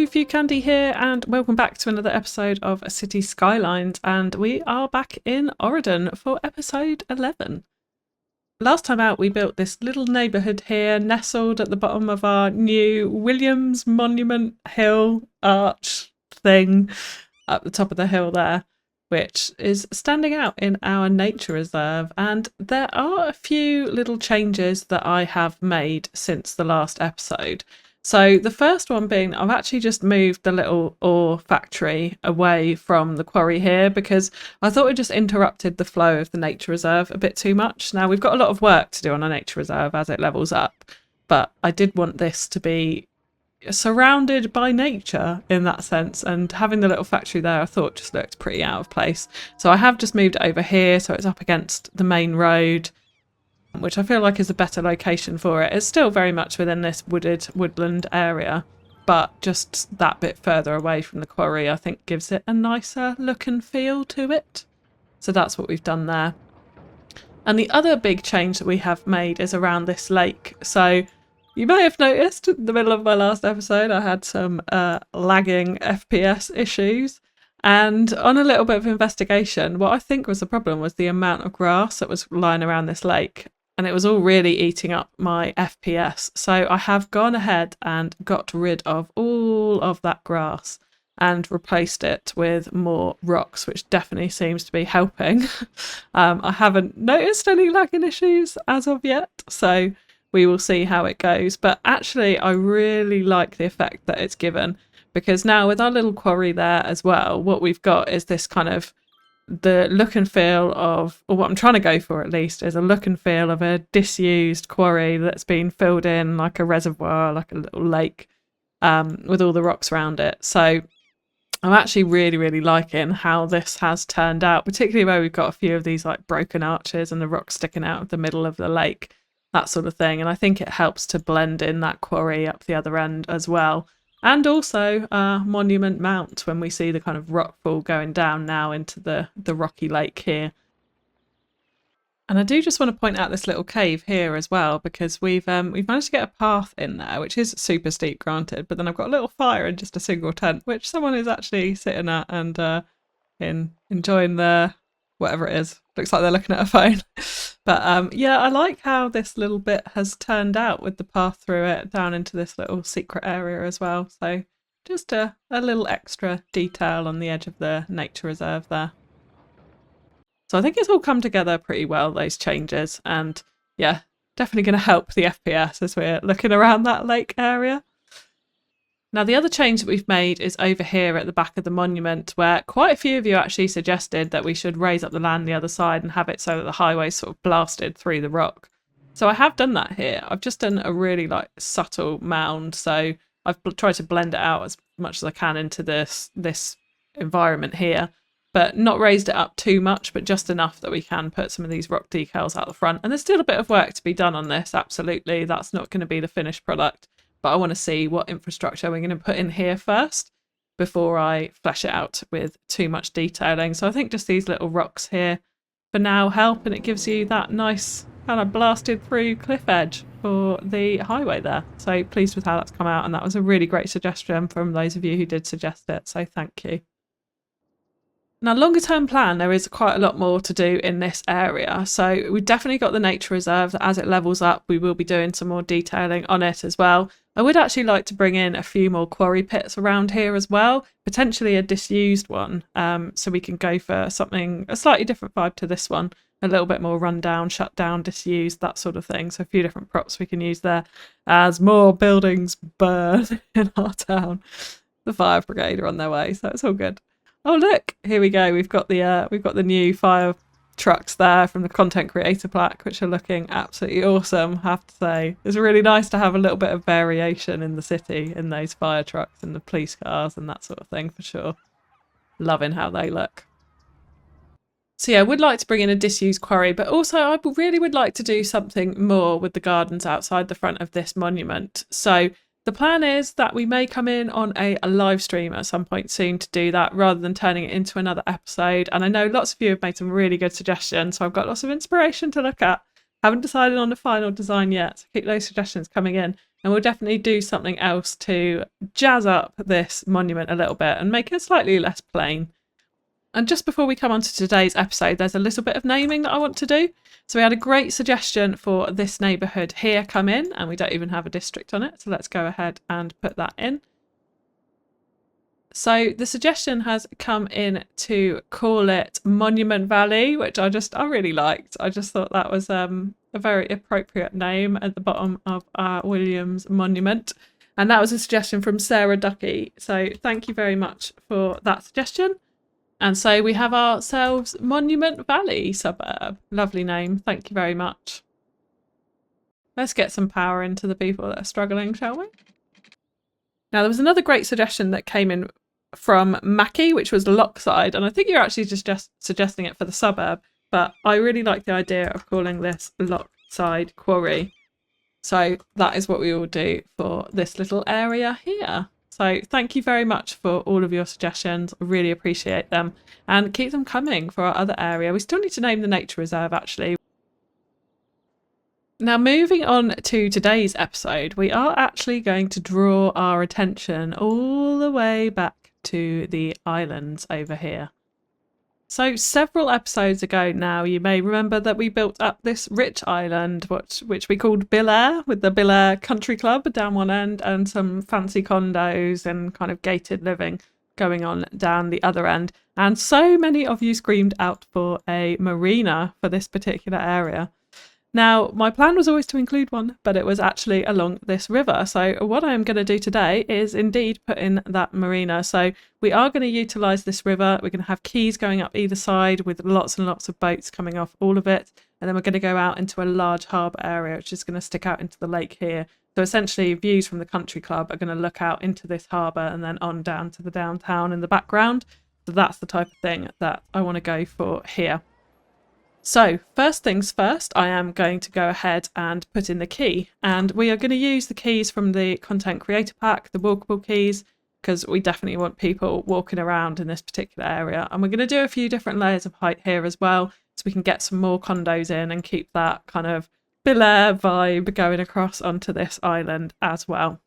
Hello, FewCandy here, and welcome back to another episode of Cities Skylines, and we are back in Auridon for episode 11. Last time out, we built this little neighbourhood here, nestled at the bottom of our new Williams Monument Hill arch thing up the top of the hill there, which is standing out in our nature reserve. And there are a few little changes that I have made since the last episode. So the first one being I've actually just moved the little ore factory away from the quarry here because I thought it just interrupted the flow of the nature reserve a bit too much. Now we've got a lot of work to do on our nature reserve as it levels up, but I did want this to be surrounded by nature in that sense, and having the little factory there I thought just looked pretty out of place. So I have just moved it over here so it's up against the main road, which I feel like is a better location for it. It's still very much within this woodland area, but just that bit further away from the quarry I think gives it a nicer look and feel to it. So that's what we've done there. And the other big change that we have made is around this lake. So you may have noticed in the middle of my last episode I had some lagging FPS issues. And on a little bit of investigation, what I think was the problem was the amount of grass that was lying around this lake. And it was all really eating up my FPS. So I have gone ahead and got rid of all of that grass and replaced it with more rocks, which definitely seems to be helping. I haven't noticed any lagging issues as of yet, so we will see how it goes. But actually, I really like the effect that it's given, because now with our little quarry there as well, what we've got is this kind of the look and feel of, or what I'm trying to go for at least, is a look and feel of a disused quarry that's been filled in like a reservoir, like a little lake, with all the rocks around it. So I'm actually really liking how this has turned out, particularly where we've got a few of these like broken arches and the rocks sticking out of the middle of the lake, that sort of thing. And I think it helps to blend in that quarry up the other end as well. And also Monument Mount, when we see the kind of rock fall going down now into the rocky lake here. And I do just want to point out this little cave here as well, because we've managed to get a path in there, which is super steep, granted, but then I've got a little fire in just a single tent, which someone is actually sitting at and enjoying their whatever it is. Looks like they're looking at a phone. But yeah, I like how this little bit has turned out with the path through it down into this little secret area as well. So just a little extra detail on the edge of the nature reserve there. So I think it's all come together pretty well, those changes. And yeah, definitely going to help the FPS as we're looking around that lake area. Now, the other change that we've made is over here at the back of the monument, where quite a few of you actually suggested that we should raise up the land the other side and have it so that the highway sort of blasted through the rock. So I have done that here. I've just done a really like subtle mound. So I've tried to blend it out as much as I can into this environment here, but not raised it up too much, but just enough that we can put some of these rock decals out the front. And there's still a bit of work to be done on this. Absolutely. That's not going to be the finished product. But I want to see what infrastructure we're going to put in here first before I flesh it out with too much detailing. So I think just these little rocks here for now help, and it gives you that nice kind of blasted through cliff edge for the highway there. So pleased with how that's come out, and that was a really great suggestion from those of you who did suggest it. So thank you. Now, longer term plan, there is quite a lot more to do in this area. So we've definitely got the nature reserve that as it levels up, we will be doing some more detailing on it as well. I would actually like to bring in a few more quarry pits around here as well, potentially a disused one. So we can go for something, a slightly different vibe to this one, a little bit more run down, shut down, disused, that sort of thing. So a few different props we can use there as more buildings burn in our town. The fire brigade are on their way, so it's all good. Oh look, here we go. We've got the new fire trucks there from the content creator pack, which are looking absolutely awesome, I have to say. It's really nice to have a little bit of variation in the city in those fire trucks and the police cars and that sort of thing, for sure. Loving how they look. So yeah, I would like to bring in a disused quarry, but also I really would like to do something more with the gardens outside the front of this monument. So the plan is that we may come in on a live stream at some point soon to do that, rather than turning it into another episode. And I know lots of you have made some really good suggestions, so I've got lots of inspiration to look at. Haven't decided on the final design yet, so keep those suggestions coming in. and we'll definitely do something else to jazz up this monument a little bit and make it slightly less plain. And just before we come on to today's episode, there's a little bit of naming that I want to do. So we had a great suggestion for this neighbourhood here come in, and we don't even have a district on it. So let's go ahead and put that in. So the suggestion has come in to call it Monument Valley, which I really liked. I just thought that was a very appropriate name at the bottom of our Williams monument. And that was a suggestion from Sarah Ducky. So thank you very much for that suggestion. And so we have ourselves Monument Valley suburb. Lovely name. Thank you very much. Let's get some power into the people that are struggling, shall we? Now, there was another great suggestion that came in from Mackie, which was Lockside. And I think you're actually just suggesting it for the suburb. But I really like the idea of calling this Lockside Quarry. So that is what we will do for this little area here. So thank you very much for all of your suggestions. I really appreciate them, and keep them coming for our other area. We still need to name the nature reserve actually. Now, moving on to today's episode, we are actually going to draw our attention all the way back to the islands over here. So several episodes ago now, you may remember that we built up this rich island, which we called Billair, with the Billair Country Club down one end and some fancy condos and kind of gated living going on down the other end. And so many of you screamed out for a marina for this particular area. Now, my plan was always to include one, but it was actually along this river. So what I am going to do today is indeed put in that marina. So we are going to utilise this river. We're going to have quays going up either side with lots and lots of boats coming off all of it. And then we're going to go out into a large harbour area, which is going to stick out into the lake here. So essentially views from the country club are going to look out into this harbour and then on down to the downtown in the background. So that's the type of thing that I want to go for here. So first things first, I am going to go ahead and put in the key, and we are going to use the keys from the content creator pack, the walkable keys, because we definitely want people walking around in this particular area. And we're going to do a few different layers of height here as well, so we can get some more condos in and keep that kind of Billair vibe going across onto this island as well.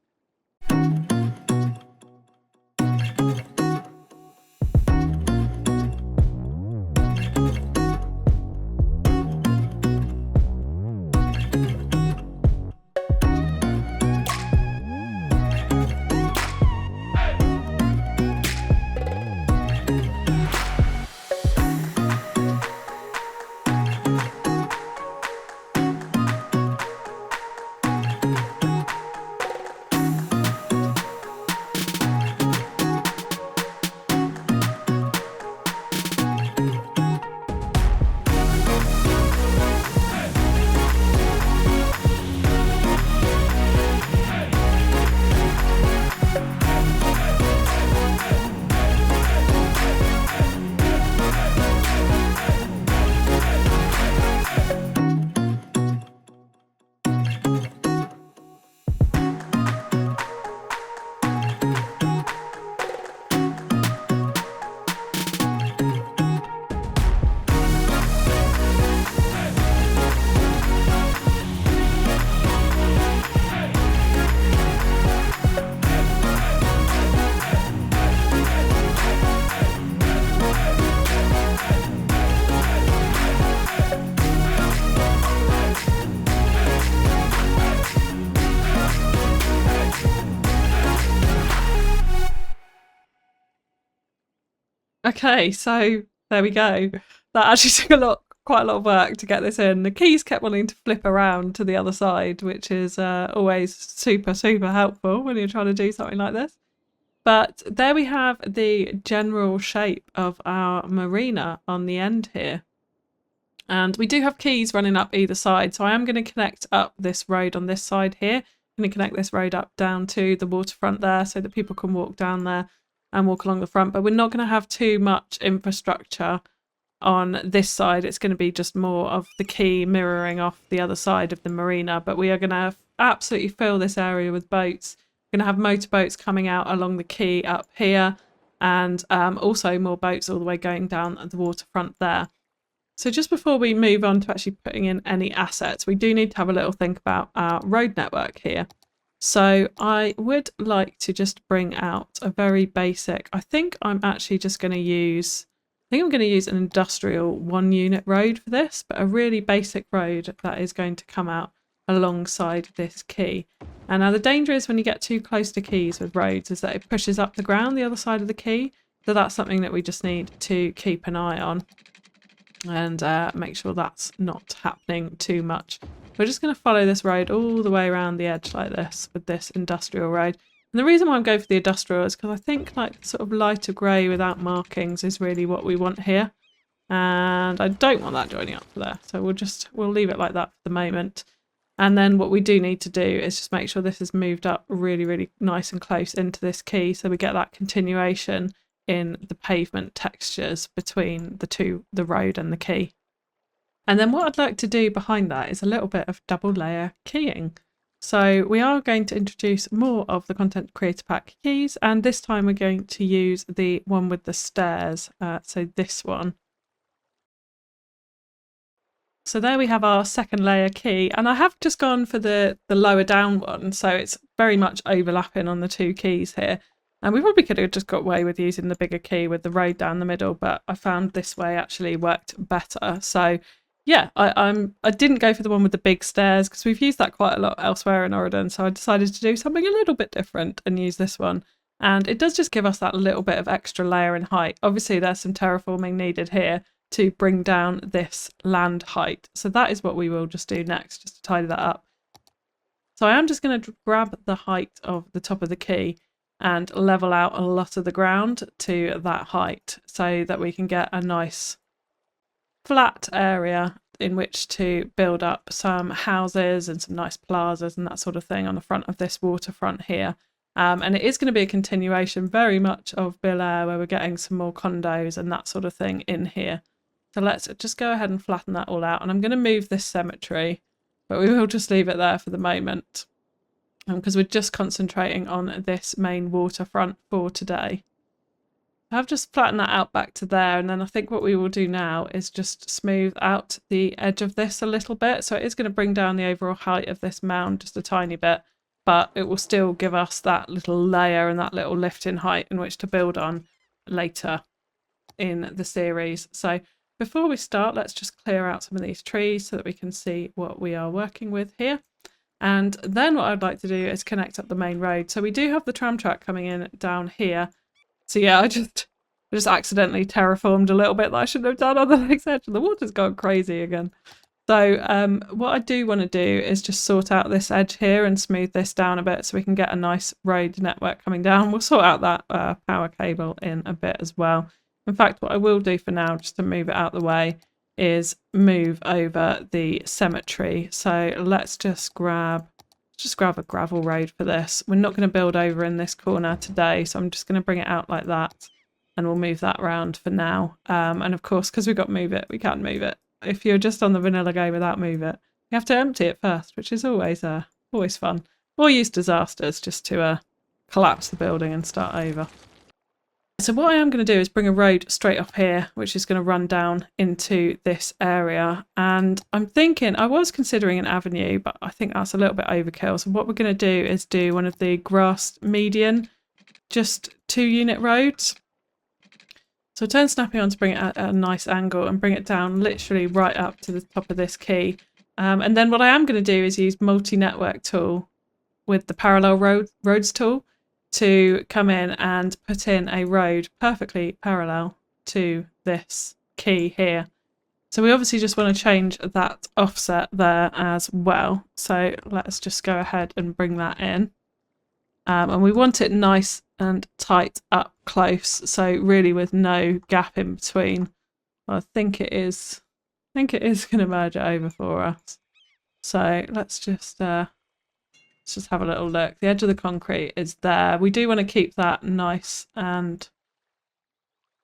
Okay, so there we go. That actually took quite a lot of work to get this in. The keys kept wanting to flip around to the other side, which is always super, super helpful when you're trying to do something like this. But there we have the general shape of our marina on the end here. And we do have quays running up either side. So I am going to connect up this road on this side here. I'm going to connect this road up down to the waterfront there so that people can walk down there and walk along the front. But we're not going to have too much infrastructure on this side. It's going to be just more of the quay mirroring off the other side of the marina. But we are going to absolutely fill this area with boats. We're going to have motorboats coming out along the quay up here, and also more boats all the way going down at the waterfront there. So just before we move on to actually putting in any assets, we do need to have a little think about our road network here. So I would like to just bring out a very basic, I think I'm actually just going to use, I think I'm going to use an industrial 1 unit road for this, but a really basic road that is going to come out alongside this quay. And now the danger is when you get too close to quays with roads is that it pushes up the ground the other side of the quay. So that's something that we just need to keep an eye on and make sure that's not happening too much. We're just going to follow this road all the way around the edge like this with this industrial road. And the reason why I'm going for the industrial is because I think like sort of lighter grey without markings is really what we want here. And I don't want that joining up there. So we'll leave it like that for the moment. And then what we do need to do is just make sure this is moved up really, really nice and close into this quay so we get that continuation in the pavement textures between the road and the quay. And then what I'd like to do behind that is a little bit of double layer keying. So we are going to introduce more of the Content Creator Pack keys, and this time we're going to use the one with the stairs, so this one. So there we have our second layer key, and I have just gone for the lower down one, so it's very much overlapping on the two keys here. And we probably could have just got away with using the bigger key with the road down the middle, but I found this way actually worked better. So yeah, I didn't go for the one with the big stairs because we've used that quite a lot elsewhere in Auridon, so I decided to do something a little bit different and use this one. And it does just give us that little bit of extra layer in height. Obviously there's some terraforming needed here to bring down this land height. So that is what we will just do next, just to tidy that up. So I am just going to grab the height of the top of the quay and level out a lot of the ground to that height so that we can get a nice flat area in which to build up some houses and some nice plazas and that sort of thing on the front of this waterfront here. And it is going to be a continuation very much of Bel Air, where we're getting some more condos and that sort of thing in here. So let's just go ahead and flatten that all out. And I'm going to move this cemetery, but we will just leave it there for the moment because we're just concentrating on this main waterfront for today. I've just flattened that out back to there, and then I think what we will do now is just smooth out the edge of this a little bit. So it is going to bring down the overall height of this mound just a tiny bit, but it will still give us that little layer and that little lift in height in which to build on later in the series. So before we start, let's just clear out some of these trees so that we can see what we are working with here. And then what I'd like to do is connect up the main road. So we do have the tram track coming in down here. So yeah, I just accidentally terraformed a little bit that I shouldn't have done on the next edge. The water's gone crazy again. So what I do want to do is just sort out this edge here and smooth this down a bit so we can get a nice road network coming down. We'll sort out that power cable in a bit as well. In fact, what I will do for now, just to move it out of the way, is move over the cemetery. So let's just grab a gravel road for this. We're not going to build over in this corner today, so I'm just going to bring it out like that, and we'll move that around for now. And of course, because we've got move it, we can move it. If you're just on the vanilla game without move it, you have to empty it first, which is always fun. Or use disasters just to collapse the building and start over. So what I am going to do is bring a road straight up here, which is going to run down into this area. And I'm thinking, I was considering an avenue, but I think that's a little bit overkill. So what we're going to do is do one of the grass median, just 2-unit roads. So turn Snappy on to bring it at a nice angle and bring it down literally right up to the top of this quay. And then what I am going to do is use multi-network tool with the parallel roads tool to come in and put in a road perfectly parallel to this quay here. So we obviously just want to change that offset there as well. So let's just go ahead and bring that in. And we want it nice and tight up close, so really with no gap in between. I think it is going to merge it over for us. So let's just have a little look. The edge of the concrete is there. We do want to keep that nice and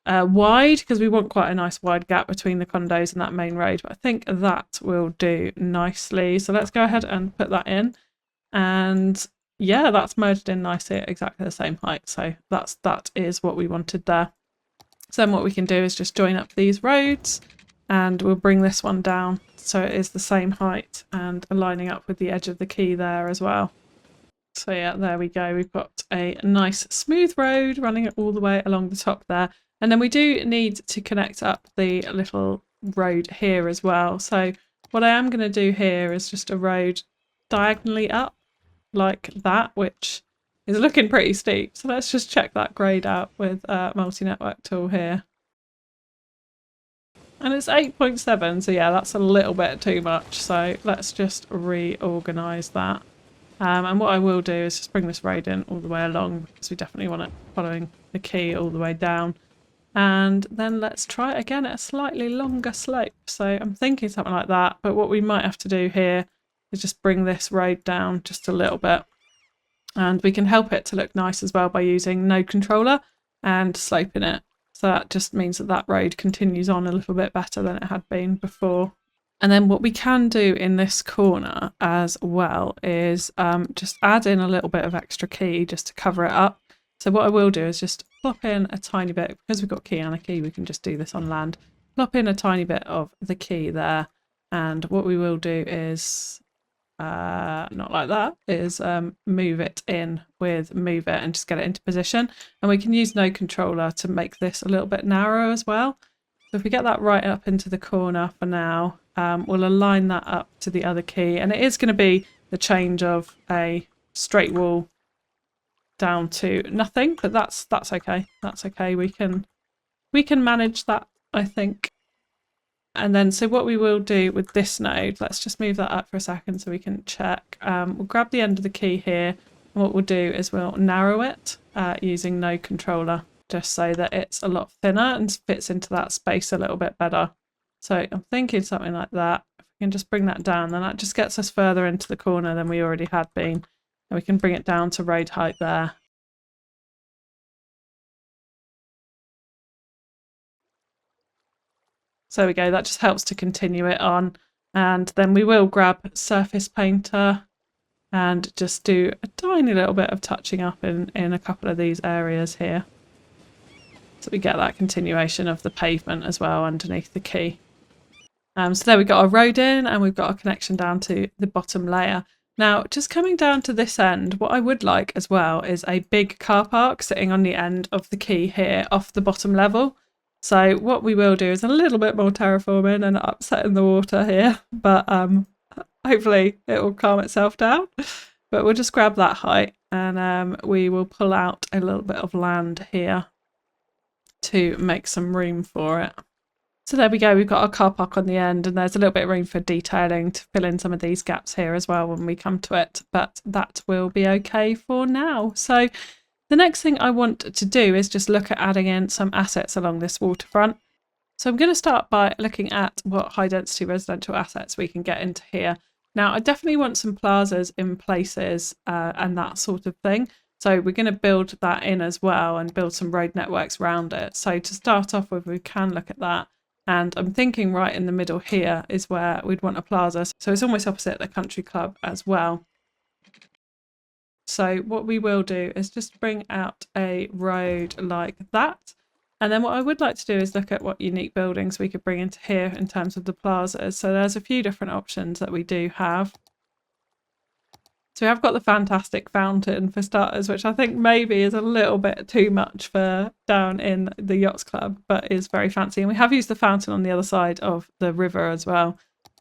wide because we want quite a nice wide gap between the condos and that main road, but I think that will do nicely. So let's go ahead and put that in, and yeah, that's merged in nicely at exactly the same height. So that is what we wanted there. So then what we can do is just join up these roads, and we'll bring this one down so it is the same height and aligning up with the edge of the quay there as well. So yeah, there we go. We've got a nice smooth road running all the way along the top there. And then we do need to connect up the little road here as well. So what I am going to do here is just a road diagonally up like that, which is looking pretty steep. So let's just check that grade out with a multi-network tool here. And it's 8.7, so yeah, that's a little bit too much. So let's just reorganise that. And what I will do is just bring this road in all the way along, because we definitely want it following the quay all the way down. And then let's try it again at a slightly longer slope. So I'm thinking something like that, but what we might have to do here is just bring this road down just a little bit. And we can help it to look nice as well by using node controller and sloping it. So that just means that that road continues on a little bit better than it had been before. And then what we can do in this corner as well is just add in a little bit of extra quay just to cover it up. So what I will do is just plop in a tiny bit, because we've got quay and a quay, we can just do this on land. Plop in a tiny bit of the quay there. And what we will do is, not like that, is move it in with move it and just get it into position. And we can use node controller to make this a little bit narrower as well. So if we get that right up into the corner for now, we'll align that up to the other quay. And it is going to be the change of a straight wall down to nothing, but that's okay. That's okay. We can manage that, I think. And then, so what we will do with this node, let's just move that up for a second so we can check. We'll grab the end of the quay here, and what we'll do is we'll narrow it using node controller, just so that it's a lot thinner and fits into that space a little bit better. So I'm thinking something like that. If we can just bring that down, then that just gets us further into the corner than we already had been. And we can bring it down to road height there. So there we go, that just helps to continue it on. And then we will grab Surface Painter and just do a tiny little bit of touching up in a couple of these areas here. So we get that continuation of the pavement as well underneath the quay. So there we got our road in, and we've got a connection down to the bottom layer. Now, just coming down to this end, what I would like as well is a big car park sitting on the end of the quay here off the bottom level. So what we will do is a little bit more terraforming and upsetting the water here, but hopefully it will calm itself down. But we'll just grab that height, and we will pull out a little bit of land here to make some room for it. So there we go, we've got our car park on the end, and there's a little bit of room for detailing to fill in some of these gaps here as well when we come to it, but that will be okay for now. So the next thing I want to do is just look at adding in some assets along this waterfront. So I'm going to start by looking at what high density residential assets we can get into here. Now I definitely want some plazas in places and that sort of thing. So we're going to build that in as well and build some road networks around it. So to start off with, we can look at that. And I'm thinking right in the middle here is where we'd want a plaza. So it's almost opposite the country club as well. So what we will do is just bring out a road like that. And then what I would like to do is look at what unique buildings we could bring into here in terms of the plazas. So there's a few different options that we do have. So we have got the fantastic fountain for starters, which I think maybe is a little bit too much for down in the Yachts Club, but is very fancy. And we have used the fountain on the other side of the river as well.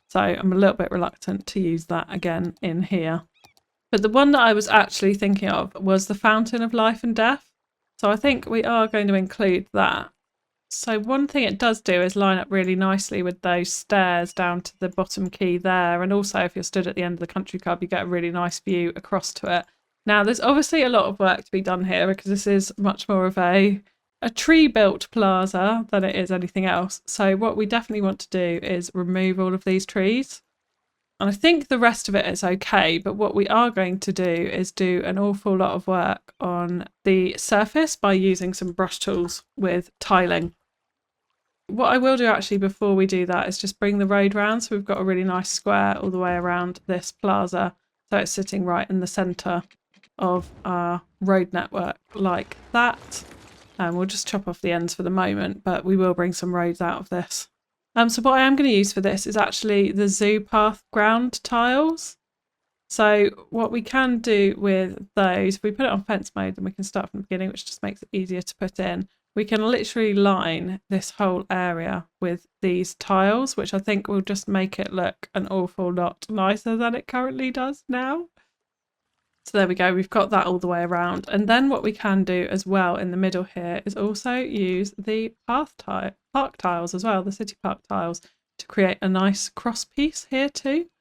So I'm a little bit reluctant to use that again in here. But the one that I was actually thinking of was the Fountain of Life and Death. So I think we are going to include that. So one thing it does do is line up really nicely with those stairs down to the bottom quay there. And also if you're stood at the end of the country club, you get a really nice view across to it. Now there's obviously a lot of work to be done here because this is much more of a tree-built plaza than it is anything else. So what we definitely want to do is remove all of these trees. And I think the rest of it is okay, but what we are going to do is do an awful lot of work on the surface by using some brush tools with tiling. What I will do actually before we do that is just bring the road round. So we've got a really nice square all the way around this plaza. So it's sitting right in the centre of our road network like that. And we'll just chop off the ends for the moment, but we will bring some roads out of this. So what I am going to use for this is actually the zoo path ground tiles. So what we can do with those, if we put it on fence mode, then we can start from the beginning, which just makes it easier to put in. We can literally line this whole area with these tiles, which I think will just make it look an awful lot nicer than it currently does now. So there we go, we've got that all the way around. And then what we can do as well in the middle here is also use the park tiles as well, the city park tiles, to create a nice cross piece here too.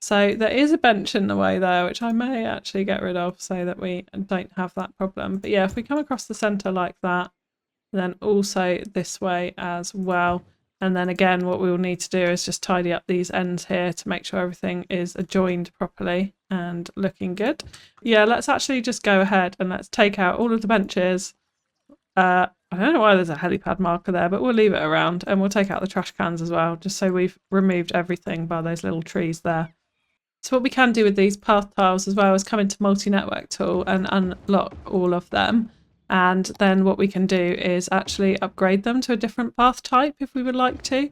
So there is a bench in the way there, which I may actually get rid of so that we don't have that problem. But yeah, if we come across the centre like that, then also this way as well. And then again, what we will need to do is just tidy up these ends here to make sure everything is joined properly and looking good. Yeah, let's actually just go ahead and let's take out all of the benches. I don't know why there's a helipad marker there, but we'll leave it around, and we'll take out the trash cans as well, just so we've removed everything by those little trees there. So what we can do with these path tiles as well is come into multi-network tool and unlock all of them. And then what we can do is actually upgrade them to a different path type if we would like to.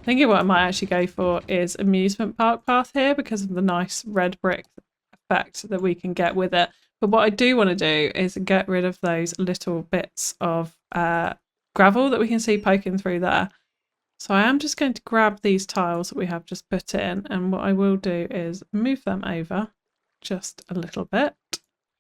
Thinking what I might actually go for is amusement park path here because of the nice red brick effect that we can get with it. But what I do want to do is get rid of those little bits of gravel that we can see poking through there. So I am just going to grab these tiles that we have just put in, and what I will do is move them over just a little bit.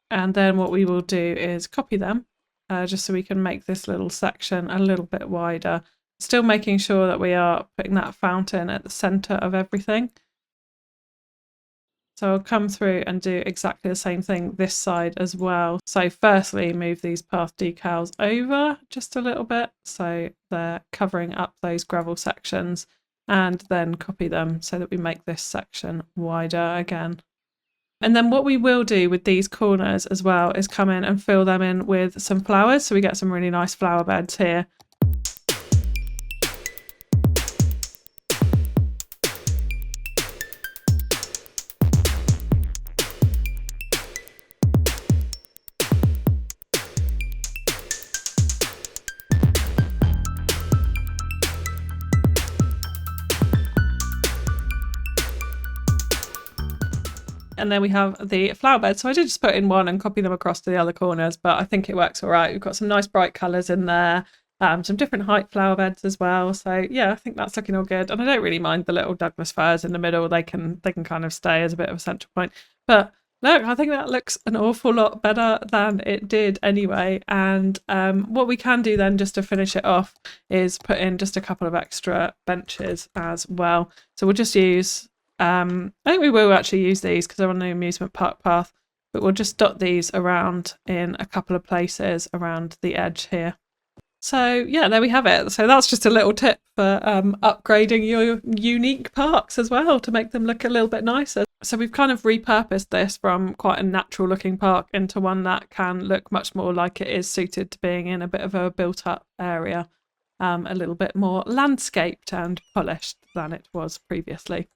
And then what we will do is copy them just so we can make this little section a little bit wider. Still making sure that we are putting that fountain at the centre of everything. So I'll come through and do exactly the same thing this side as well. So firstly, move these path decals over just a little bit so they're covering up those gravel sections, and then copy them so that we make this section wider again. And then what we will do with these corners as well is come in and fill them in with some flowers. So we get some really nice flower beds here. And then we have the flower bed. So I did just put in one and copy them across to the other corners, but I think it works all right. We've got some nice bright colours in there, some different height flower beds as well. So yeah, I think that's looking all good. And I don't really mind the little Douglas firs in the middle. They can kind of stay as a bit of a central point. But look, I think that looks an awful lot better than it did anyway. And what we can do then, just to finish it off, is put in just a couple of extra benches as well. So we'll just use... I think we will actually use these because they're on the amusement park path, but we'll just dot these around in a couple of places around the edge here. So yeah, there we have it. So that's just a little tip for upgrading your unique parks as well to make them look a little bit nicer. So we've kind of repurposed this from quite a natural looking park into one that can look much more like it is suited to being in a bit of a built up area, a little bit more landscaped and polished than it was previously.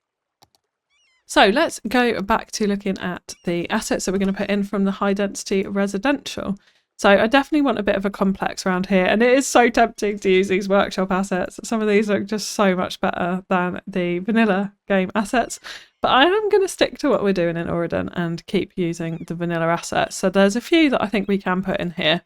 So let's go back to looking at the assets that we're going to put in from the high density residential. So I definitely want a bit of a complex around here, and it is so tempting to use these workshop assets. Some of these look just so much better than the vanilla game assets, but I am going to stick to what we're doing in Auridon and keep using the vanilla assets. So there's a few that I think we can put in here.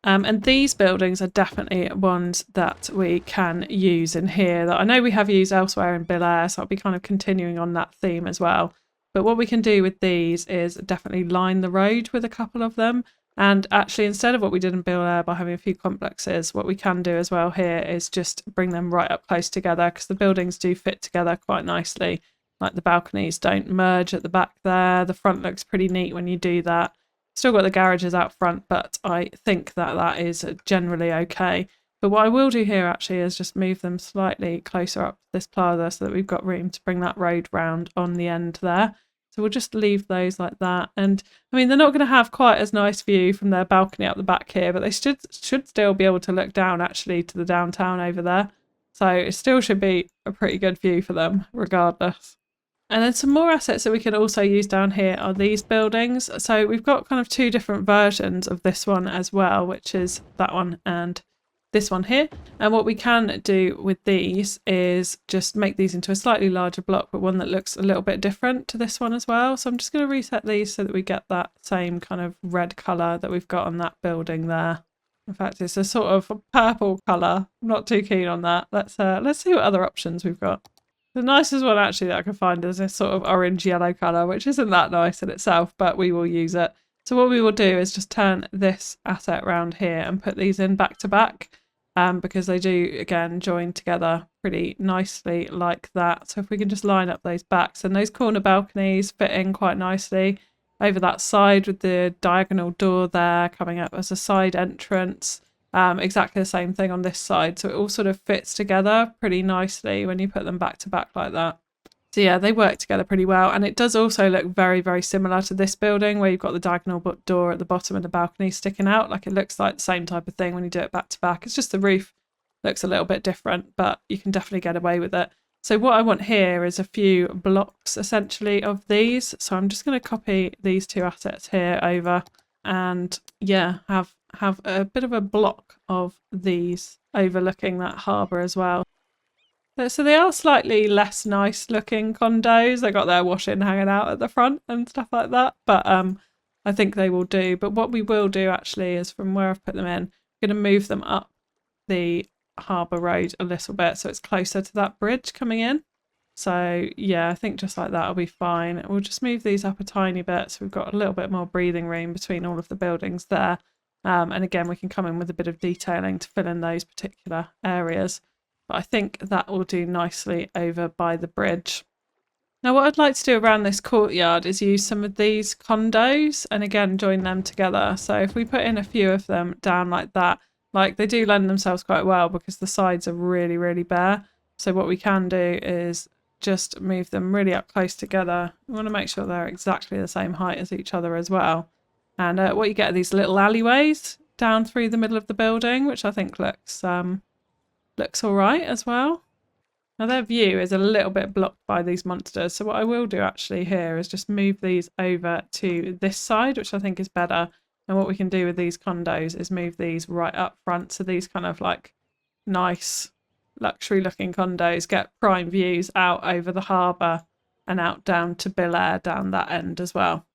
And these buildings are definitely ones that we can use in here that I know we have used elsewhere in Bill Air, so I'll be kind of continuing on that theme as well. But what we can do with these is definitely line the road with a couple of them. And actually, instead of what we did in Bill Air by having a few complexes, what we can do as well here is just bring them right up close together, because the buildings do fit together quite nicely. Like the balconies don't merge at the back there. The front looks pretty neat when you do that. Still got the garages out front, but I think that that is generally okay. But what I will do here actually is just move them slightly closer up this plaza so that we've got room to bring that road round on the end there. So we'll just leave those like that. And I mean, they're not going to have quite as nice view from their balcony up the back here, but they should still be able to look down actually to the downtown over there. So it still should be a pretty good view for them regardless. And then some more assets that we can also use down here are these buildings. So we've got kind of two different versions of this one as well, which is that one and this one here. And what we can do with these is just make these into a slightly larger block, but one that looks a little bit different to this one as well. So I'm just going to reset these so that we get that same kind of red colour that we've got on that building there. In fact, it's a sort of purple colour. I'm not too keen on that. Let's see what other options we've got. The nicest one actually that I can find is this sort of orange yellow colour, which isn't that nice in itself, but we will use it. So what we will do is just turn this asset around here and put these in back to back, because they do, again, join together pretty nicely like that. So if we can just line up those backs, and those corner balconies fit in quite nicely over that side with the diagonal door there coming up as a side entrance. Exactly the same thing on this side. So it all sort of fits together pretty nicely when you put them back to back like that. So yeah, they work together pretty well. And it does also look very, very similar to this building where you've got the diagonal door at the bottom and the balcony sticking out. Like it looks like the same type of thing when you do it back to back. It's just the roof looks a little bit different, but you can definitely get away with it. So what I want here is a few blocks essentially of these. So I'm just going to copy these two assets here over and yeah, have a bit of a block of these overlooking that harbour as well. So they are slightly less nice looking condos. They got their washing hanging out at the front and stuff like that. But I think they will do. But what we will do actually is from where I've put them in, I'm going to move them up the harbour road a little bit so it's closer to that bridge coming in. So yeah, I think just like that will be fine. We'll just move these up a tiny bit so we've got a little bit more breathing room between all of the buildings there. And again, we can come in with a bit of detailing to fill in those particular areas. But I think that will do nicely over by the bridge. Now what I'd like to do around this courtyard is use some of these condos and again join them together. So if we put in a few of them down like that, like they do lend themselves quite well because the sides are really, really bare. So what we can do is just move them really up close together. We want to make sure they're exactly the same height as each other as well. And what you get are these little alleyways down through the middle of the building, which I think looks all right as well. Now their view is a little bit blocked by these monsters. So what I will do actually here is just move these over to this side, which I think is better. And what we can do with these condos is move these right up front. So these kind of like nice luxury looking condos get prime views out over the harbour and out down to Belair down that end as well.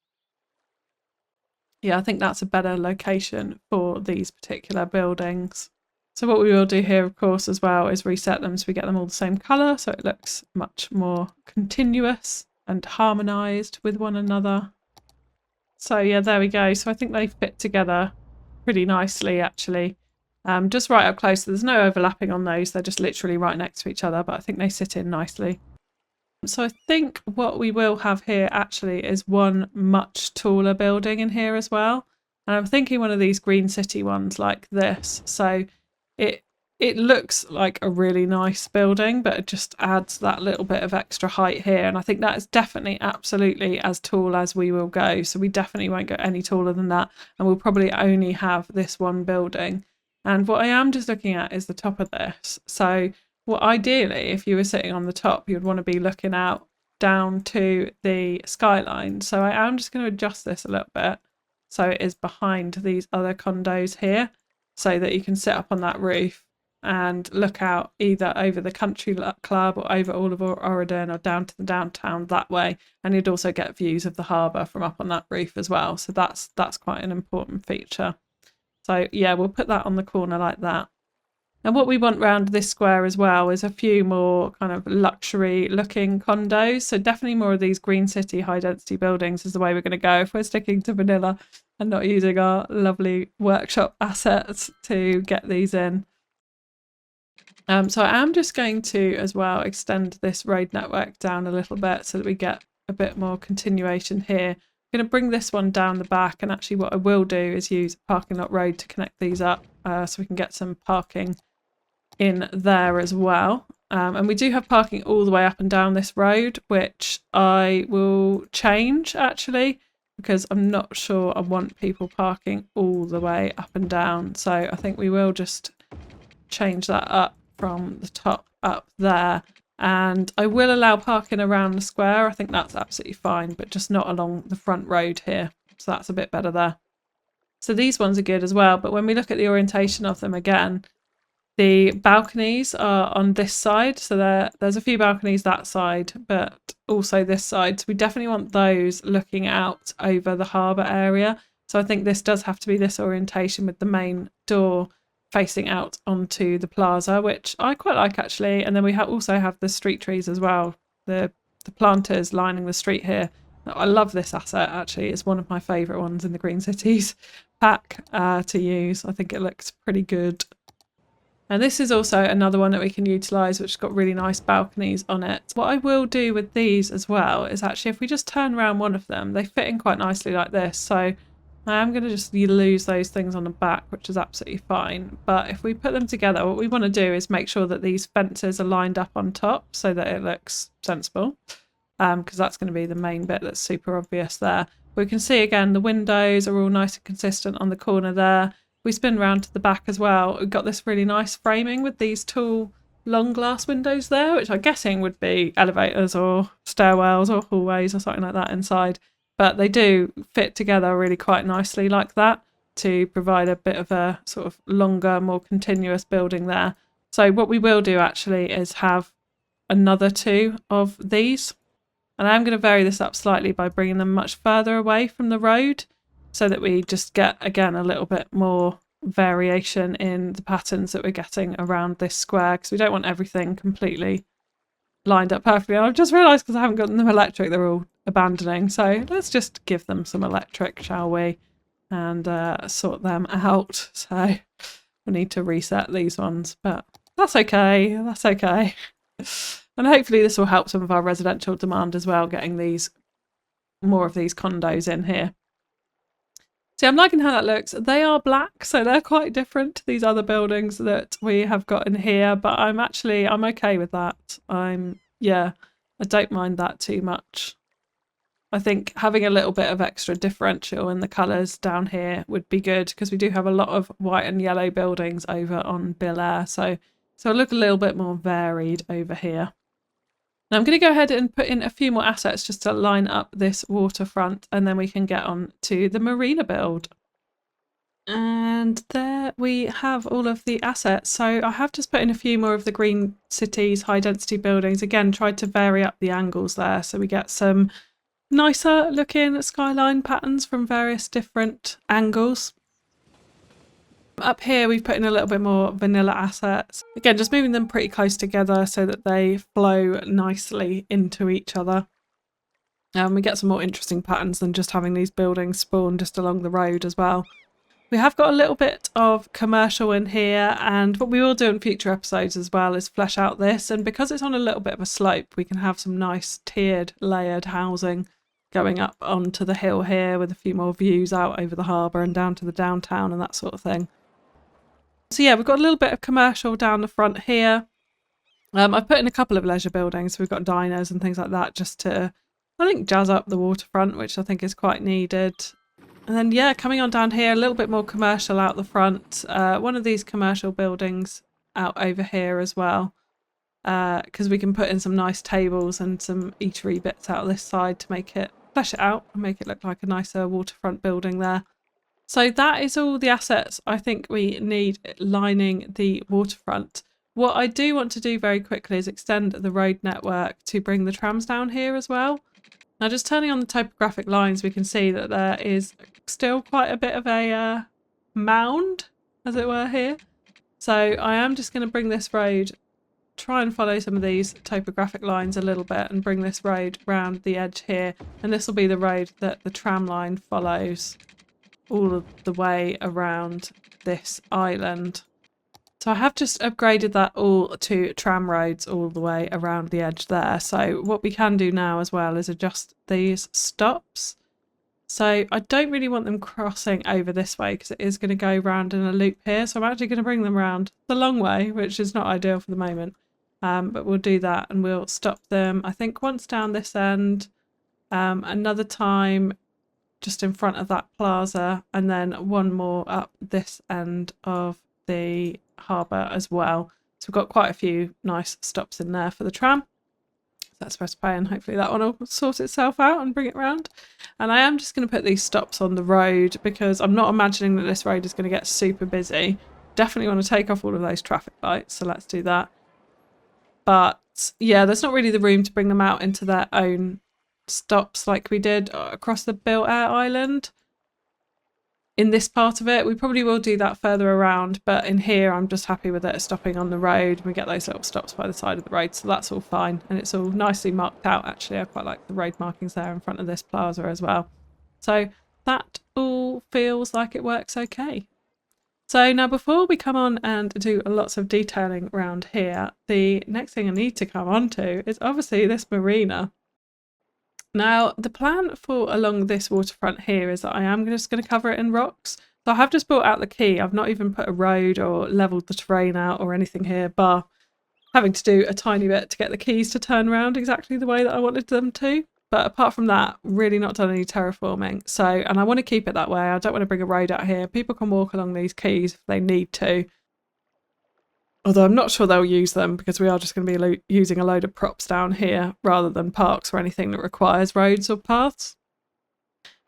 Yeah, I think that's a better location for these particular buildings. So what we will do here, of course, as well is reset them so we get them all the same colour so it looks much more continuous and harmonised with one another. So yeah, there we go. So I think they fit together pretty nicely actually. Just right up close. There's no overlapping on those. They're just literally right next to each other, but I think they sit in nicely. So I think what we will have here actually is one much taller building in here as well. And I'm thinking one of these green city ones like this. So it looks like a really nice building, but it just adds that little bit of extra height here. And I think that is definitely absolutely as tall as we will go. So we definitely won't go any taller than that. And we'll probably only have this one building. And what I am just looking at is the top of this. So well, ideally, if you were sitting on the top, you'd want to be looking out down to the skyline. So I am just going to adjust this a little bit so it is behind these other condos here so that you can sit up on that roof and look out either over the country club or over all of Auridon or down to the downtown that way. And you'd also get views of the harbour from up on that roof as well. So that's quite an important feature. So yeah, we'll put that on the corner like that. And what we want around this square as well is a few more kind of luxury looking condos. So definitely more of these green city high density buildings is the way we're going to go if we're sticking to vanilla and not using our lovely workshop assets to get these in. So I am just going to as well extend this road network down a little bit so that we get a bit more continuation here. I'm going to bring this one down the back, and actually what I will do is use parking lot road to connect these up so we can get some parking in there as well. And we do have parking all the way up and down this road, which I will change actually because I'm not sure I want people parking all the way up and down. So I think we will just change that up from the top up there. And I will allow parking around the square. I think that's absolutely fine, but just not along the front road here. So that's a bit better there. So these ones are good as well. But when we look at the orientation of them again, The balconies are on this side, so there's a few balconies that side, but also this side. So we definitely want those looking out over the harbour area. So I think this does have to be this orientation with the main door facing out onto the plaza, which I quite like actually. And then we also have the street trees as well, the planters lining the street here. I love this asset actually. It's one of my favourite ones in the Green Cities pack to use. I think it looks pretty good. And this is also another one that we can utilise, which has got really nice balconies on it. What I will do with these as well is actually if we just turn around one of them, they fit in quite nicely like this. So I am going to just lose those things on the back, which is absolutely fine. But if we put them together, what we want to do is make sure that these fences are lined up on top so that it looks sensible. Because that's going to be the main bit that's super obvious there. We can see again the windows are all nice and consistent on the corner there. We spin round to the back as well. We've got this really nice framing with these tall long glass windows there, which I'm guessing would be elevators or stairwells or hallways or something like that inside. But they do fit together really quite nicely like that to provide a bit of a sort of longer, more continuous building there. So what we will do actually is have another two of these. And I'm going to vary this up slightly by bringing them much further away from the road so that we just get, again, a little bit more variation in the patterns that we're getting around this square, because we don't want everything completely lined up perfectly. And I've just realised because I haven't gotten them electric, they're all abandoning. So let's just give them some electric, shall we? And sort them out. So we need to reset these ones, but that's okay. That's okay. And hopefully this will help some of our residential demand as well, getting more of these condos in here. See, I'm liking how that looks. They are black, so they're quite different to these other buildings that we have got in here, but I'm okay with that. I don't mind that too much. I think having a little bit of extra differential in the colours down here would be good, because we do have a lot of white and yellow buildings over on Bill Air, so it'll look a little bit more varied over here. Now I'm going to go ahead and put in a few more assets just to line up this waterfront, and then we can get on to the marina build. And there we have all of the assets. So I have just put in a few more of the Green Cities high density buildings. Again, tried to vary up the angles there so we get some nicer looking skyline patterns from various different angles. Up here we've put in a little bit more vanilla assets. Again, just moving them pretty close together so that they flow nicely into each other. And we get some more interesting patterns than just having these buildings spawn just along the road as well. We have got a little bit of commercial in here, and what we will do in future episodes as well is flesh out this. And because it's on a little bit of a slope, we can have some nice tiered, layered housing going up onto the hill here with a few more views out over the harbour and down to the downtown and that sort of thing. So yeah, we've got a little bit of commercial down the front here. I've put in a couple of leisure buildings. So we've got diners and things like that just to, I think, jazz up the waterfront, which I think is quite needed. And then, yeah, coming on down here, a little bit more commercial out the front. One of these commercial buildings out over here as well, because we can put in some nice tables and some eatery bits out this side to make it, flesh it out and make it look like a nicer waterfront building there. So that is all the assets I think we need lining the waterfront. What I do want to do very quickly is extend the road network to bring the trams down here as well. Now, just turning on the topographic lines, we can see that there is still quite a bit of a mound, as it were, here. So I am just going to bring this road, try and follow some of these topographic lines a little bit and bring this road round the edge here. And this will be the road that the tram line follows all of the way around this island. So I have just upgraded that all to tram roads all the way around the edge there. So what we can do now as well is adjust these stops. So I don't really want them crossing over this way because it is going to go round in a loop here. So I'm actually going to bring them around the long way, which is not ideal for the moment. But we'll do that and we'll stop them, I think, once down this end, another time just in front of that plaza, and then one more up this end of the harbour as well. So we've got quite a few nice stops in there for the tram. So let's press play and hopefully that one will sort itself out and bring it round. And I am just going to put these stops on the road because I'm not imagining that this road is going to get super busy. Definitely want to take off all of those traffic lights, so let's do that. But yeah, there's not really the room to bring them out into their own stops like we did across the built air island. In this part of it, we probably will do that further around, but in here I'm just happy with it stopping on the road. We get those little stops by the side of the road, so that's all fine, and it's all nicely marked out. Actually, I quite like the road markings there in front of this plaza as well, so that all feels like it works okay. So now, before we come on and do lots of detailing around here, the next thing I need to come on to is obviously this marina. Now, the plan for along this waterfront here is that I am just going to cover it in rocks. So I have just brought out the quay. I've not even put a road or leveled the terrain out or anything here, bar having to do a tiny bit to get the quays to turn around exactly the way that I wanted them to. But apart from that, really not done any terraforming. So, and I want to keep it that way. I don't want to bring a road out here. People can walk along these quays if they need to. Although I'm not sure they'll use them, because we are just going to be using a load of props down here rather than parks or anything that requires roads or paths.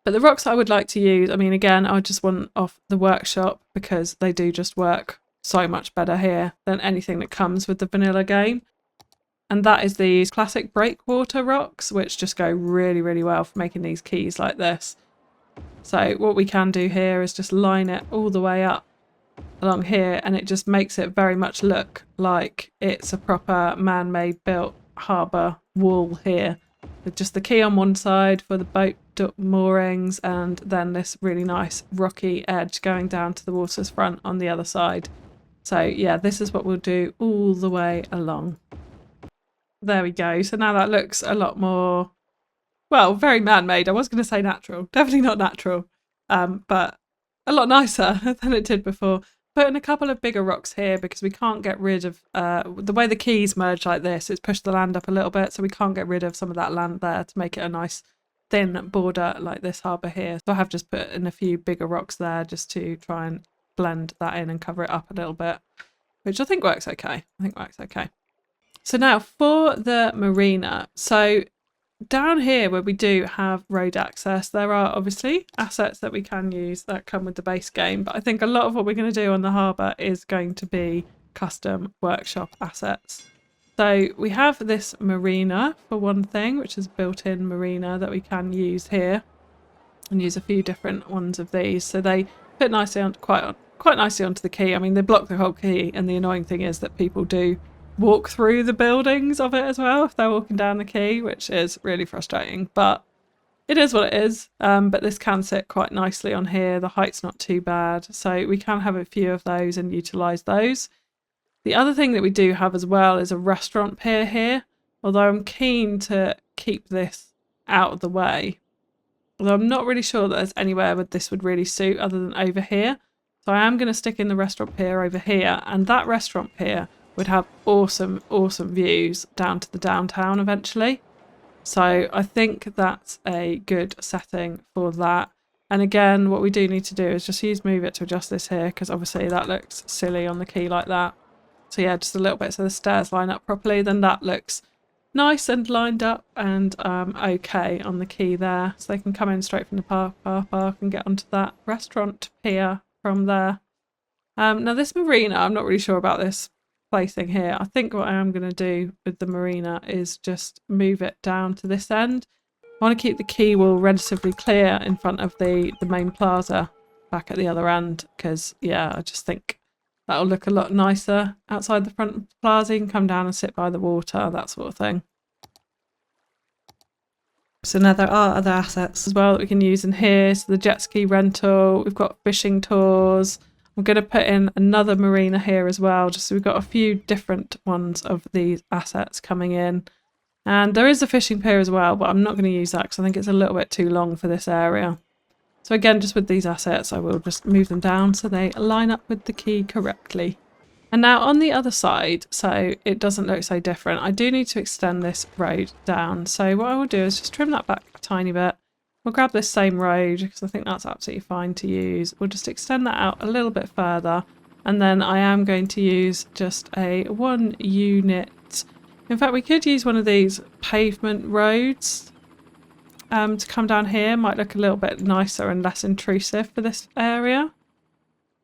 But the rocks I would like to use, I mean, again, I just want off the workshop because they do just work so much better here than anything that comes with the vanilla game. And that is these classic breakwater rocks, which just go really, really well for making these quays like this. So what we can do here is just line it all the way up along here, and it just makes it very much look like it's a proper man-made built harbour wall here, with just the quay on one side for the boat moorings, and then this really nice rocky edge going down to the water's front on the other side. So yeah, this is what we'll do all the way along. There we go. So now that looks a lot more, well, very man-made. I was going to say natural, definitely not natural, but a lot nicer than it did before. Put in a couple of bigger rocks here because we can't get rid of the way the quays merge like this. It's pushed the land up a little bit, so we can't get rid of some of that land there to make it a nice thin border like this harbour here. So I have just put in a few bigger rocks there just to try and blend that in and cover it up a little bit, which I think works okay. So now for the marina. So down here where we do have road access, there are obviously assets that we can use that come with the base game, but I think a lot of what we're going to do on the harbour is going to be custom workshop assets. So we have this marina for one thing, which is a built-in marina that we can use here, and use a few different ones of these. So they fit nicely on quite nicely onto the quay. I mean, they block the whole quay, and the annoying thing is that people do walk through the buildings of it as well if they're walking down the quay, which is really frustrating, but it is what it is. But this can sit quite nicely on here. The height's not too bad, so we can have a few of those and utilise those. The other thing that we do have as well is a restaurant pier here, although I'm keen to keep this out of the way. Although I'm not really sure that there's anywhere where this would really suit other than over here. So I am going to stick in the restaurant pier over here, and that restaurant pier would have awesome views down to the downtown eventually. So I think that's a good setting for that. And again, what we do need to do is just use move it to adjust this here, because obviously that looks silly on the quay like that. So yeah, just a little bit so the stairs line up properly, then that looks nice and lined up and okay on the quay there. So they can come in straight from the car park and get onto that restaurant pier from there. Now this marina, I'm not really sure about this placing here. I think what I am going to do with the marina is just move it down to this end. I want to keep the quay wall relatively clear in front of the main plaza back at the other end, because yeah, I just think that'll look a lot nicer outside the front plaza. You can come down and sit by the water, that sort of thing. So now there are other assets as well that we can use in here. So the jet ski rental, we've got fishing tours. I'm going to put in another marina here as well, just so we've got a few different ones of these assets coming in. And there is a fishing pier as well, but I'm not going to use that because I think it's a little bit too long for this area. So again, just with these assets, I will just move them down so they line up with the quay correctly. And now on the other side, so it doesn't look so different, I do need to extend this road down. So what I will do is just trim that back a tiny bit. We'll grab this same road because I think that's absolutely fine to use. We'll just extend that out a little bit further. And then I am going to use just a 1 unit. In fact, we could use one of these pavement roads to come down here. Might look a little bit nicer and less intrusive for this area.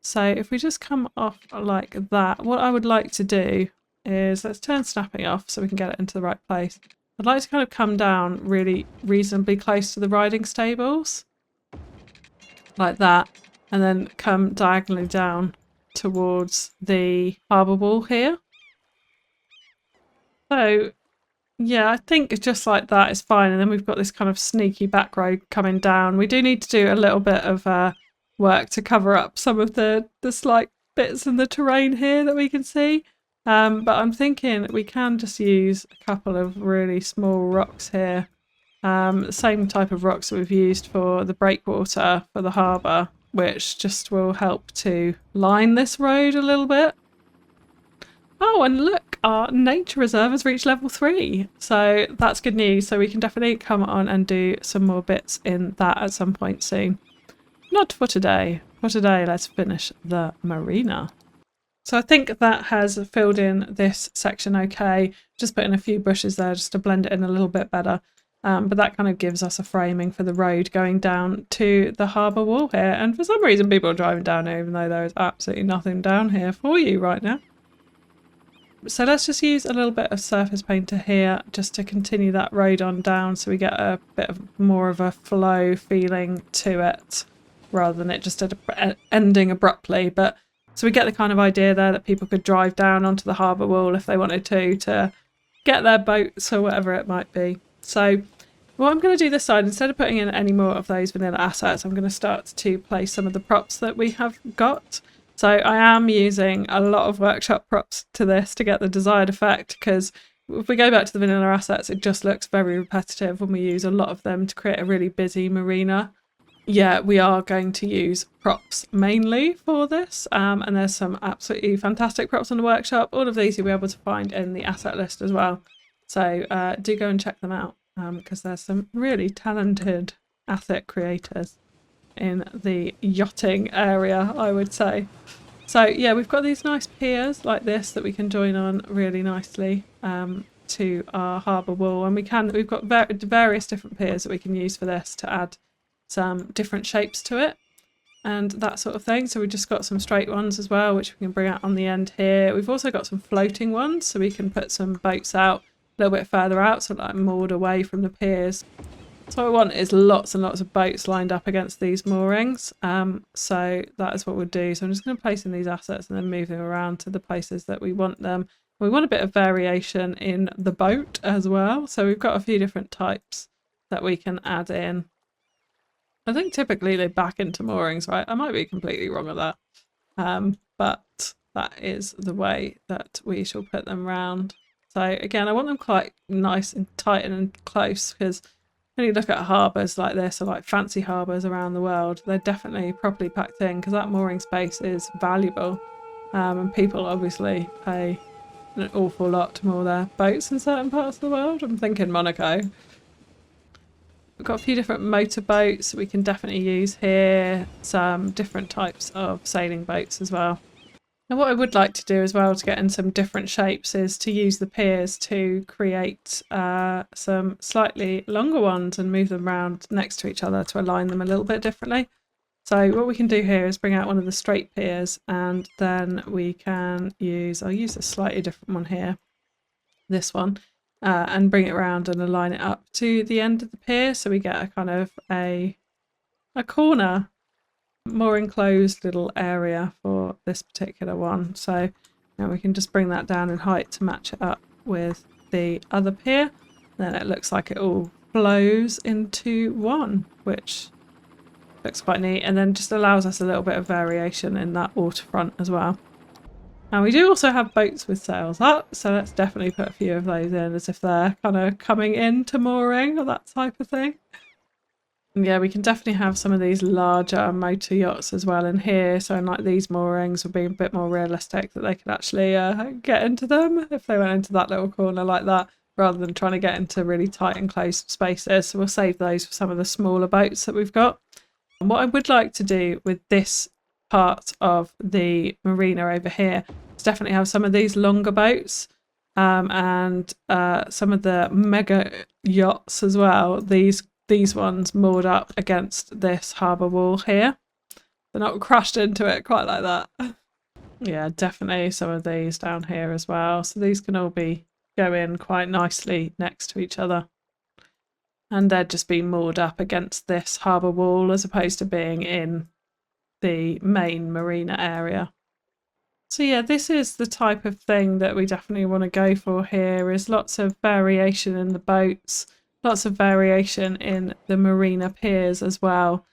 So if we just come off like that, what I would like to do is, let's turn snapping off so we can get it into the right place. I'd like to kind of come down really reasonably close to the riding stables, like that, and then come diagonally down towards the harbour wall here. So yeah, I think just like that is fine. And then we've got this kind of sneaky back road coming down. We do need to do a little bit of work to cover up some of the slight bits in the terrain here that we can see. But I'm thinking we can just use a couple of really small rocks here. The same type of rocks that we've used for the breakwater for the harbour, which just will help to line this road a little bit. Oh, and look, our nature reserve has reached level 3. So that's good news. So we can definitely come on and do some more bits in that at some point soon. Not for today. For today, let's finish the marina. So I think that has filled in this section okay. Just putting a few bushes there just to blend it in a little bit better. But that kind of gives us a framing for the road going down to the harbour wall here. And for some reason, people are driving down here, even though there is absolutely nothing down here for you right now. So let's just use a little bit of surface painter here just to continue that road on down so we get a bit of more of a flow feeling to it rather than it just ending abruptly. But so we get the kind of idea there that people could drive down onto the harbour wall if they wanted to get their boats or whatever it might be. So what I'm going to do this side, instead of putting in any more of those vanilla assets, I'm going to start to place some of the props that we have got. So I am using a lot of workshop props to this to get the desired effect, because if we go back to the vanilla assets, it just looks very repetitive when we use a lot of them to create a really busy marina. Yeah, we are going to use props mainly for this, and there's some absolutely fantastic props in the workshop. All of these you'll be able to find in the asset list as well. So do go and check them out, because there's some really talented asset creators in the yachting area, I would say. So yeah, we've got these nice piers like this that we can join on really nicely to our harbour wall, and we've got various different piers that we can use for this to add some different shapes to it and that sort of thing. So we've just got some straight ones as well, which we can bring out on the end here. We've also got some floating ones, so we can put some boats out a little bit further out, so like moored away from the piers. So what I want is lots and lots of boats lined up against these moorings. So that is what we'll do. So I'm just going to place in these assets and then move them around to the places that we want them. We want a bit of variation in the boat as well. So we've got a few different types that we can add in. I think typically they back into moorings, right? I might be completely wrong with that. But that is the way that we shall put them round. So again, I want them quite nice and tight and close, because when you look at harbours like this, or like fancy harbours around the world, they're definitely properly packed in, because that mooring space is valuable. And people obviously pay an awful lot to moor their boats in certain parts of the world. I'm thinking Monaco. We've got a few different motor boats we can definitely use here, some different types of sailing boats as well. And what I would like to do as well to get in some different shapes is to use the piers to create some slightly longer ones and move them around next to each other to align them a little bit differently. So what we can do here is bring out one of the straight piers, and then we can use, I'll use a slightly different one here, this one, and bring it around and align it up to the end of the pier, so we get a kind of a corner, more enclosed little area for this particular one. So now we can just bring that down in height to match it up with the other pier. Then it looks like it all flows into one, which looks quite neat, and then just allows us a little bit of variation in that waterfront as well. And we do also have boats with sails up, so let's definitely put a few of those in as if they're kind of coming into mooring or that type of thing. And yeah, we can definitely have some of these larger motor yachts as well in here. So in like these moorings would be a bit more realistic, that they could actually get into them if they went into that little corner like that, rather than trying to get into really tight and closed spaces. So we'll save those for some of the smaller boats that we've got. And what I would like to do with this part of the marina over here is definitely have some of these longer boats and some of the mega yachts as well. These ones moored up against this harbour wall here. They're not crushed into it quite like that. Yeah, definitely some of these down here as well. So these can all go in quite nicely next to each other. And they'd just be moored up against this harbour wall as opposed to being in the main marina area. So yeah, this is the type of thing that we definitely want to go for here, is lots of variation in the boats, lots of variation in the marina piers as well.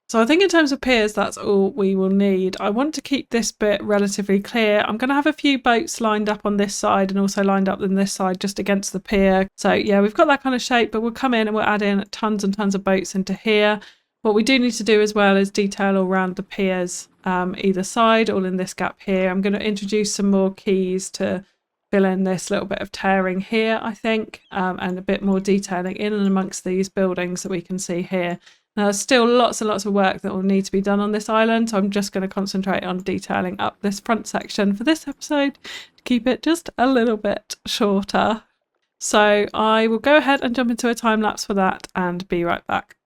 So I think in terms of piers, that's all we will need. I want to keep this bit relatively clear. I'm going to have a few boats lined up on this side and also lined up on this side just against the pier. So yeah, we've got that kind of shape, but we'll come in and we'll add in tons and tons of boats into here. What we do need to do as well is detail all around the piers either side, all in this gap here. I'm going to introduce some more quays to fill in this little bit of tearing here, I think, and a bit more detailing in and amongst these buildings that we can see here. Now, there's still lots and lots of work that will need to be done on this island, so I'm just going to concentrate on detailing up this front section for this episode to keep it just a little bit shorter. So I will go ahead and jump into a time lapse for that and be right back.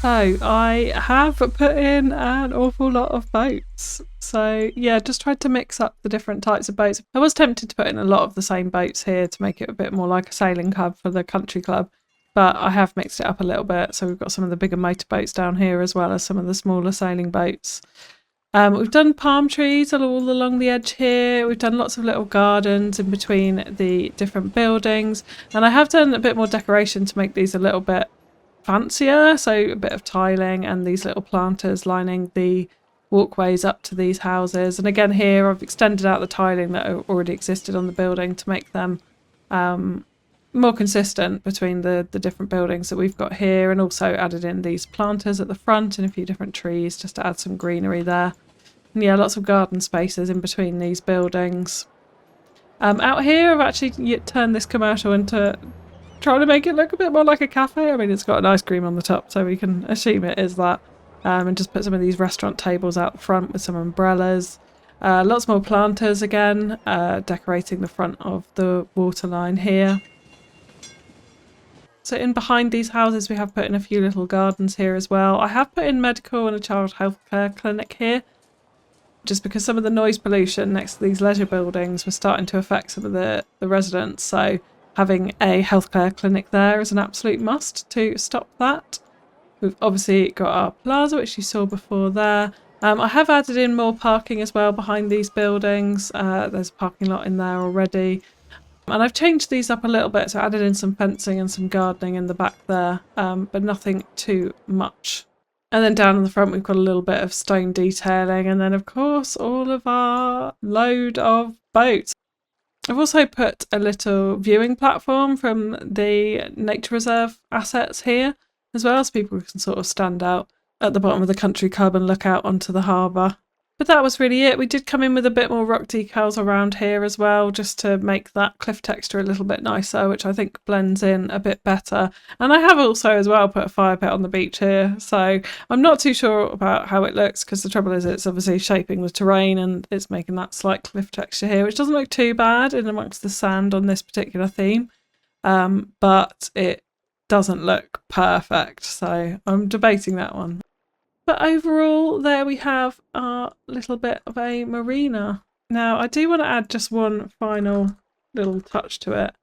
So I have put in an awful lot of boats. So yeah, just tried to mix up the different types of boats. I was tempted to put in a lot of the same boats here to make it a bit more like a sailing club for the country club. but I have mixed it up a little bit. So we've got some of the bigger motorboats down here as well as some of the smaller sailing boats. We've done palm trees all along the edge here. We've done lots of little gardens in between the different buildings. And I have done a bit more decoration to make these a little bit fancier. So a bit of tiling and these little planters lining the walkways up to these houses. And again here I've extended out the tiling that already existed on the building to make them more consistent between the different buildings that we've got here, and also added in these planters at the front and a few different trees just to add some greenery there. And yeah, lots of garden spaces in between these buildings. Out here I've actually turned this commercial into trying to make it look a bit more like a cafe. I mean, it's got an ice cream on the top, so we can assume it is that. And just put some of these restaurant tables out the front with some umbrellas. Lots more planters again, decorating the front of the waterline here. So in behind these houses we have put in a few little gardens here as well. I have put in medical and a child healthcare clinic here, just because some of the noise pollution next to these leisure buildings was starting to affect some of the residents. So having a healthcare clinic there is an absolute must to stop that. We've obviously got our plaza, which you saw before there. I have added in more parking as well behind these buildings. There's a parking lot in there already. And I've changed these up a little bit, so I added in some fencing and some gardening in the back there, but nothing too much. And then down in the front we've got a little bit of stone detailing, and then of course all of our load of boats. I've also put a little viewing platform from the nature reserve assets here as well, so people can sort of stand out at the bottom of the country club and look out onto the harbour. But that was really it. We did come in with a bit more rock decals around here as well, just to make that cliff texture a little bit nicer, which I think blends in a bit better. And I have also as well put a fire pit on the beach here, so I'm not too sure about how it looks, because the trouble is it's obviously shaping the terrain and it's making that slight cliff texture here, which doesn't look too bad in amongst the sand on this particular theme, but it doesn't look perfect, so I'm debating that one. But overall, there we have our little bit of a marina. Now, I do want to add just one final little touch to it.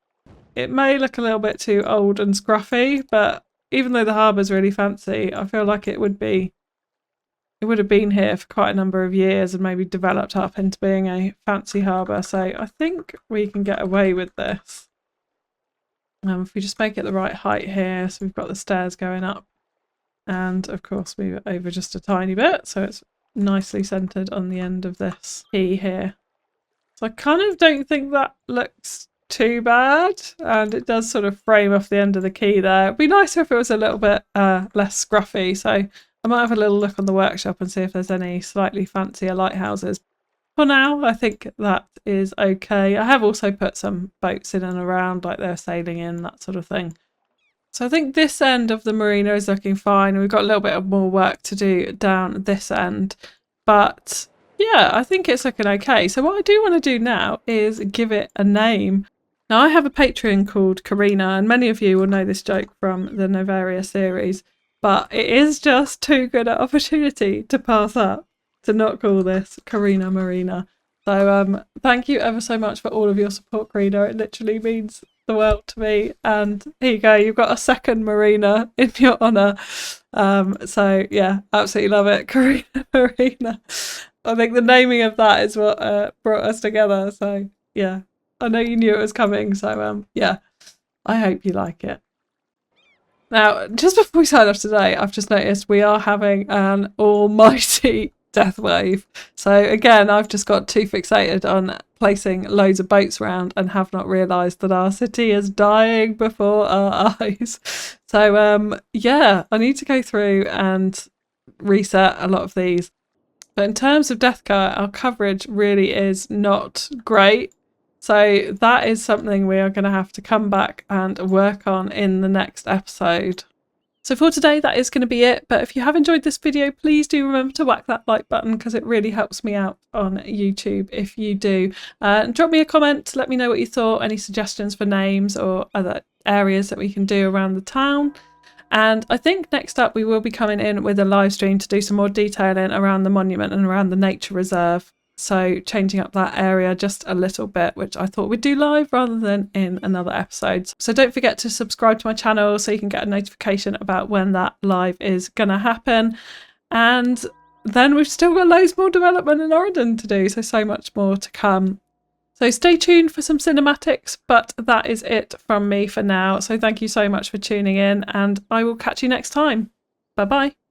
It may look a little bit too old and scruffy, but even though the harbour's really fancy, I feel like it would have been here for quite a number of years and maybe developed up into being a fancy harbour. So I think we can get away with this. If we just make it the right height here, so we've got the stairs going up. And of course move it over just a tiny bit so it's nicely centered on the end of this key here. So I kind of don't think that looks too bad, and it does sort of frame off the end of the key there. It'd be nicer if it was a little bit less scruffy, so I might have a little look on the workshop and see if there's any slightly fancier lighthouses. For now I think that is okay. I have also put some boats in and around, like they're sailing in, that sort of thing. So I think this end of the marina is looking fine. We've got a little bit of more work to do down this end. But yeah, I think it's looking okay. So what I do want to do now is give it a name. Now I have a Patreon called Karina, and many of you will know this joke from the Novaria series, but it is just too good an opportunity to pass up to not call this Karina Marina. So thank you ever so much for all of your support, Karina. It literally means the world to me, and here you go, you've got a second marina in your honour. So yeah, absolutely love it. Karina Marina. I think the naming of that is what brought us together, so yeah, I know you knew it was coming, so yeah, I hope you like it. Now, just before we sign off today, I've just noticed we are having an almighty death wave. So again, I've just got too fixated on placing loads of boats around and have not realised that our city is dying before our eyes. So yeah, I need to go through and reset a lot of these. But in terms of Deathcar, our coverage really is not great. So that is something we are going to have to come back and work on in the next episode. So for today, that is going to be it. But if you have enjoyed this video, please do remember to whack that like button, because it really helps me out on YouTube if you do. And drop me a comment, let me know what you thought, any suggestions for names or other areas that we can do around the town. And I think next up we will be coming in with a live stream to do some more detailing around the monument and around the nature reserve. So changing up that area just a little bit, which I thought we'd do live rather than in another episode. So don't forget to subscribe to my channel so you can get a notification about when that live is going to happen. And then we've still got loads more development in Auridon to do, so much more to come. So stay tuned for some cinematics, but that is it from me for now. So thank you so much for tuning in, and I will catch you next time. Bye bye.